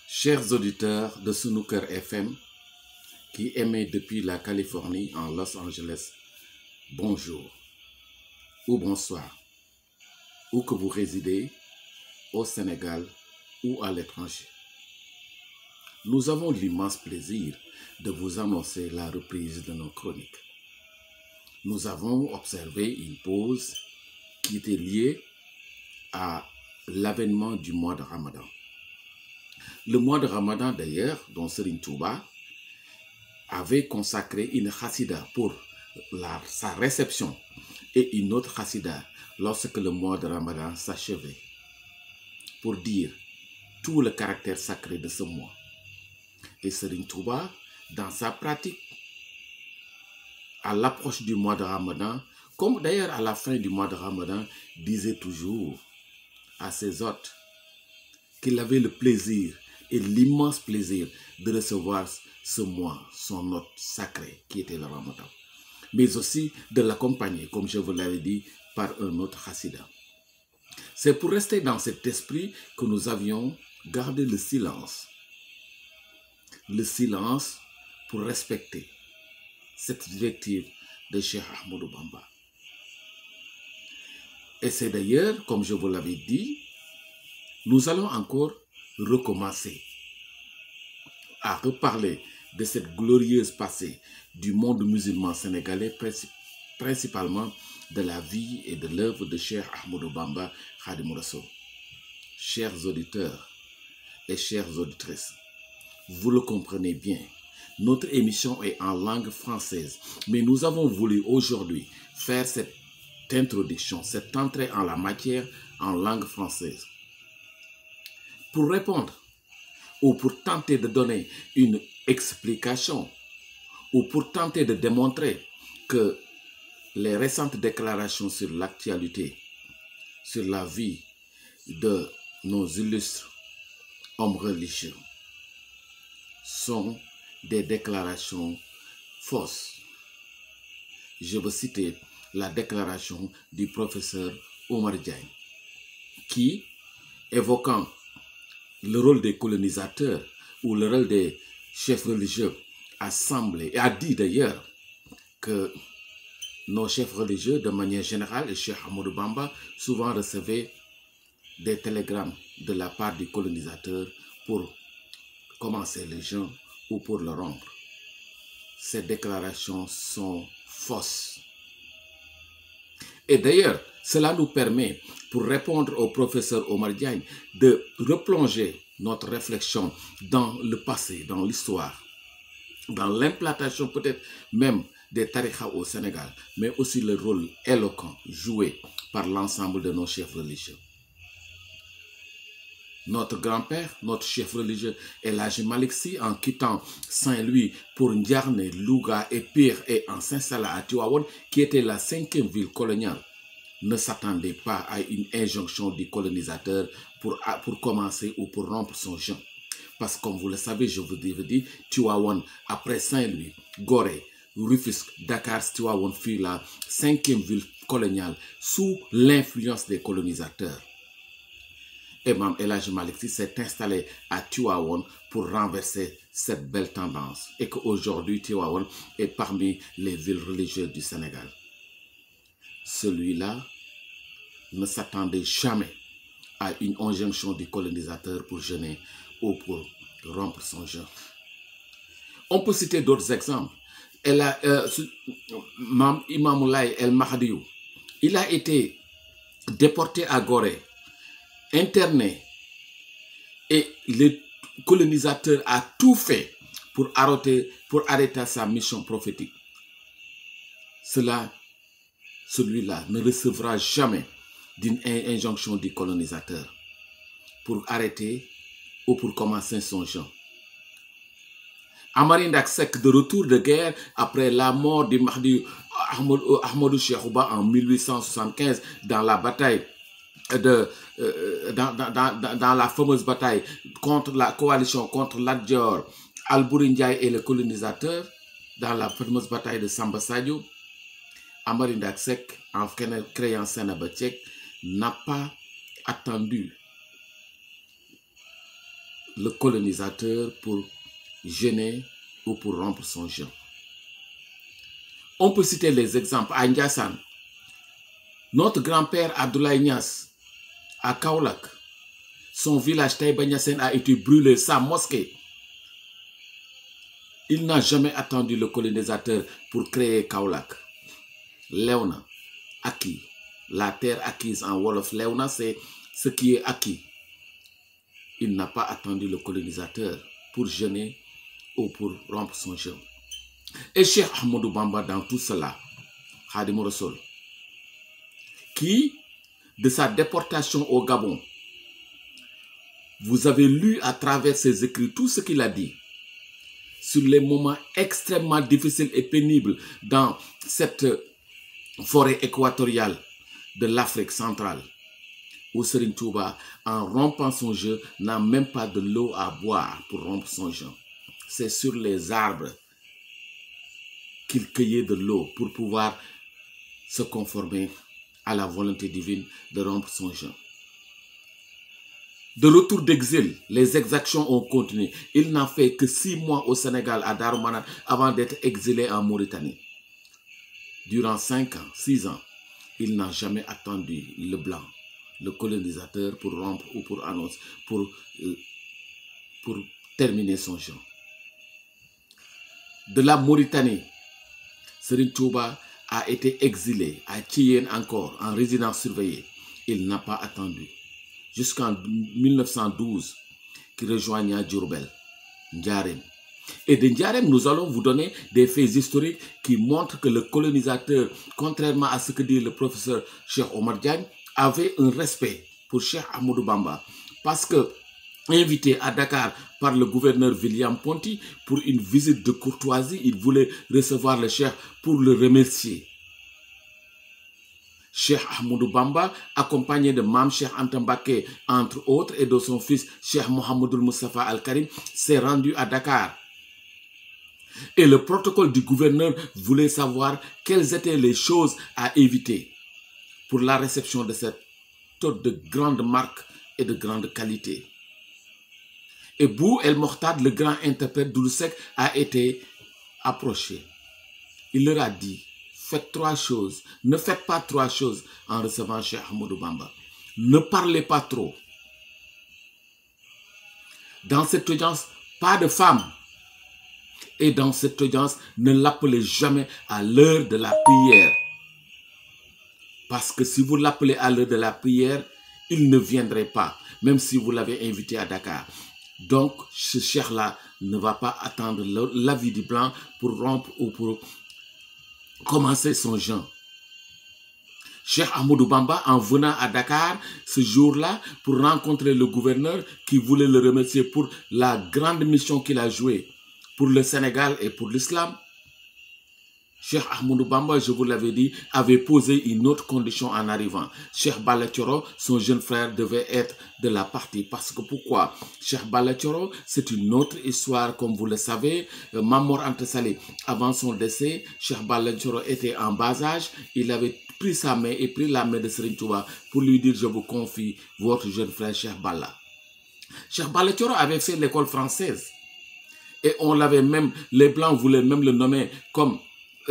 Chers auditeurs de Sunuker FM qui émet depuis la Californie en Los Angeles, bonjour ou bonsoir, où que vous résidez, au Sénégal ou à l'étranger. Nous avons l'immense plaisir de vous annoncer la reprise de nos chroniques. Nous avons observé une pause qui était liée à l'avènement du mois de Ramadan. Le mois de Ramadan d'ailleurs, dont Serigne Touba avait consacré une chassida pour sa réception et une autre chassida lorsque le mois de Ramadan s'achevait, pour dire tout le caractère sacré de ce mois. Et Serigne Touba, dans sa pratique, à l'approche du mois de Ramadan, comme d'ailleurs à la fin du mois de Ramadan, disait toujours à ses hôtes qu'il avait le plaisir et l'immense plaisir de recevoir ce mois, son hôte sacré qui était le Ramadan, mais aussi de l'accompagner, comme je vous l'avais dit, par un autre chassida. C'est pour rester dans cet esprit que nous avions gardé le silence pour respecter cette directive de Cheikh Ahmadou Bamba. Et c'est d'ailleurs, comme je vous l'avais dit, nous allons encore recommencer à reparler de cette glorieuse passée du monde musulman sénégalais, principalement de la vie et de l'œuvre de Cheikh Ahmadou Bamba Khadimou Rassoul. Chers auditeurs et chères auditrices, vous le comprenez bien, notre émission est en langue française, mais nous avons voulu aujourd'hui faire cette introduction, cette entrée en la matière en langue française, pour répondre ou pour tenter de donner une explication ou pour tenter de démontrer que les récentes déclarations sur l'actualité, sur la vie de nos illustres hommes religieux sont des déclarations fausses. Je veux citer la déclaration du professeur Omar Diagne qui, évoquant le rôle des colonisateurs ou le rôle des chefs religieux, a dit d'ailleurs que nos chefs religieux, de manière générale, et Cheikh Ahmadou Bamba, souvent recevaient des télégrammes de la part du colonisateur pour commencer le jeûne ou pour le rompre. Ces déclarations sont fausses. Et d'ailleurs, cela nous permet, pour répondre au professeur Omar Diagne, de replonger notre réflexion dans le passé, dans l'histoire, dans l'implantation peut-être même des tarikhas au Sénégal, mais aussi le rôle éloquent joué par l'ensemble de nos chefs religieux. Notre grand-père, notre chef religieux, El Hadji Malick Sy, en quittant Saint-Louis pour Ndiarné, Louga et Pire et en s'installer à Tivaouane, qui était la 5e ville coloniale, ne s'attendait pas à une injonction du colonisateur pour commencer ou pour rompre son jeûne. Parce que comme vous le savez, je vous l'ai dit, Tivaouane, après Saint-Louis, Gorée, Rufisque, Dakar, Tivaouane fut la 5e ville coloniale sous l'influence des colonisateurs. Et Imam El Hadji Malick Sy s'est installé à Tivaouane pour renverser cette belle tendance et qu'aujourd'hui Tivaouane est parmi les villes religieuses du Sénégal. Celui-là ne s'attendait jamais à une injonction du colonisateur pour jeûner ou pour rompre son jeûne. On peut citer d'autres exemples. Imam Moulay El Mahdiou, il a été déporté à Gorée, interné, et le colonisateur a tout fait pour arrêter sa mission prophétique. Celui-là ne recevra jamais d'une injonction du colonisateur pour arrêter ou pour commencer son jeûne. Amary Ndack Seck, de retour de guerre après la mort du Mahdi Ahmadou Cheikh-Ouba en 1875 dans la bataille dans la fameuse bataille contre la coalition contre Lat Dior, Alboury Ndiaye et le colonisateur, dans la fameuse bataille de Samba Sadio, Amary Ndack Seck, en créant Sénéba Tchèque, n'a pas attendu le colonisateur pour jeûner ou pour rompre son jeûne. On peut citer les exemples à Ndiassane. Notre grand-père Abdoulaye Niass, à Kaolack, son village Taïba Niassène a été brûlé, sa mosquée. Il n'a jamais attendu le colonisateur pour créer Kaolack. Léona, acquis. La terre acquise en Wolof, Léona, c'est ce qui est acquis. Il n'a pas attendu le colonisateur pour jeûner ou pour rompre son jeûne. Et Cheikh Ahmadou Bamba dans tout cela, Khadim Rassoul, qui, de sa déportation au Gabon, vous avez lu à travers ses écrits tout ce qu'il a dit sur les moments extrêmement difficiles et pénibles dans cette forêt équatoriale de l'Afrique centrale, où Serigne Touba, en rompant son jeûne, n'a même pas de l'eau à boire pour rompre son jeûne. C'est sur les arbres qu'il cueillait de l'eau pour pouvoir se conformer à la volonté divine de rompre son jeûne. De retour d'exil, les exactions ont continué. Il n'a fait que 6 mois au Sénégal, à Darou-Manane, avant d'être exilé en Mauritanie. Durant 5 ans, 6 ans, il n'a jamais attendu le blanc, le colonisateur, pour rompre ou pour annoncer, pour terminer son jeûne. De la Mauritanie, Serigne Touba a été exilé à Thiéyène encore, en résidence surveillée. Il n'a pas attendu. Jusqu'en 1912, qu'il rejoignit Diourbel, Ndiarème. Et de Ndiarème, nous allons vous donner des faits historiques qui montrent que le colonisateur, contrairement à ce que dit le professeur Cheikh Omar Diagne, avait un respect pour Cheikh Ahmadou Bamba. Parce que, invité à Dakar par le gouverneur William Ponty pour une visite de courtoisie, il voulait recevoir le Cheikh pour le remercier. Cheikh Ahmadou Bamba, accompagné de Mam Cheikh Anta Mbacké, entre autres, et de son fils Cheikh Mohamedoul Moustapha Al-Karim, s'est rendu à Dakar. Et le protocole du gouverneur voulait savoir quelles étaient les choses à éviter pour la réception de cette hôte de grande marque et de grande qualité. Et Bou El Mortad, le grand interprète d'Oulousek, a été approché. Il leur a dit: faites 3 choses. Ne faites pas 3 choses en recevant Cheikh Ahmadou Bamba. Ne parlez pas trop. Dans cette audience, pas de femmes. Et dans cette audience, ne l'appelez jamais à l'heure de la prière. Parce que si vous l'appelez à l'heure de la prière, il ne viendrait pas, même si vous l'avez invité à Dakar. Donc, ce cheikh-là ne va pas attendre l'avis du blanc pour rompre ou pour commencer son jeûne. Cheikh Ahmadou Bamba, en venant à Dakar ce jour-là pour rencontrer le gouverneur qui voulait le remercier pour la grande mission qu'il a jouée pour le Sénégal et pour l'islam, Cheikh Ahmadou Bamba, je vous l'avais dit, avait posé une autre condition en arrivant. Cheikh Balla Thioro, son jeune frère, devait être de la partie. Parce que pourquoi? Cheikh Balla Thioro, c'est une autre histoire, comme vous le savez. Mame Mor Anta Sali, avant son décès, Cheikh Balla Thioro était en bas âge. Il avait pris sa main et pris la main de Serigne Touba pour lui dire: je vous confie votre jeune frère Cheikh Balla. Cheikh Balla Thioro avait fait l'école française. Et on l'avait même, les Blancs voulaient même le nommer comme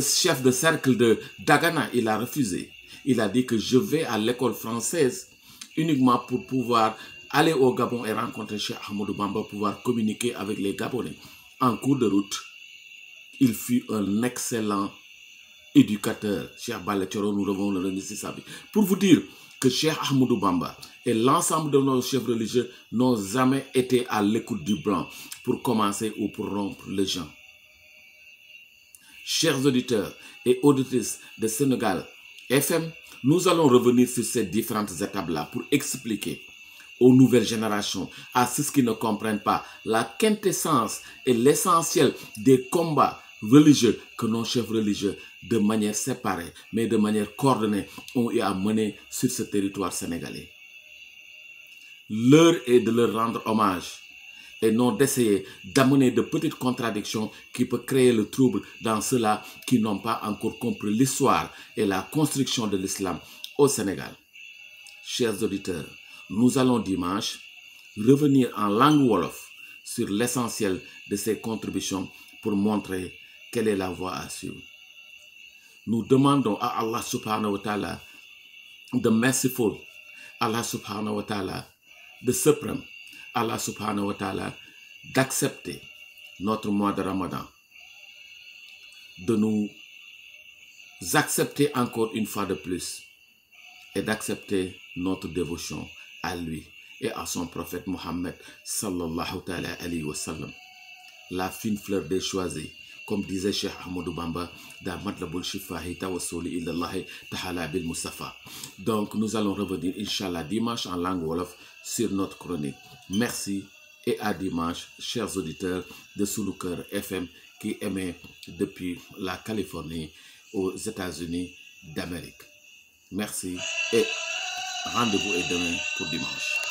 chef de cercle de Dagana. Il a refusé. Il a dit que je vais à l'école française uniquement pour pouvoir aller au Gabon et rencontrer Cheikh Ahmadou Bamba, pouvoir communiquer avec les Gabonais. En cours de route, il fut un excellent éducateur. Cheikh Balla Thioro, nous devons le remercier sa vie. Pour vous dire que Cheikh Ahmadou Bamba et l'ensemble de nos chefs religieux n'ont jamais été à l'écoute du blanc pour commencer ou pour rompre le jeûne. Chers auditeurs et auditrices de Sénégal FM, nous allons revenir sur ces différentes étapes-là pour expliquer aux nouvelles générations, à ceux qui ne comprennent pas, la quintessence et l'essentiel des combats religieux que nos chefs religieux, de manière séparée, mais de manière coordonnée, ont eu à mener sur ce territoire sénégalais. L'heure est de leur rendre hommage et non d'essayer d'amener de petites contradictions qui peuvent créer le trouble dans ceux-là qui n'ont pas encore compris l'histoire et la construction de l'islam au Sénégal. Chers auditeurs, nous allons dimanche revenir en langue wolof sur l'essentiel de ces contributions pour montrer quelle est la voie à suivre. Nous demandons à Allah subhanahu wa ta'ala, the merciful, Allah subhanahu wa ta'ala, the supreme, Allah subhanahu wa ta'ala, d'accepter notre mois de Ramadan, de nous accepter encore une fois de plus et d'accepter notre dévotion à lui et à son prophète Mohammed sallallahu alayhi wa sallam, la fine fleur des choisis, comme disait Cheikh Ahmadou Bamba dans Matlabul Shifahi Tawassuli Ilallahi Tahala bil Mustafa. Donc nous allons revenir Inch'Allah dimanche en langue wolof sur notre chronique. Merci et à dimanche, chers auditeurs de Sous le Cœur FM qui émet depuis la Californie aux États-Unis d'Amérique. Merci et rendez-vous est demain pour dimanche.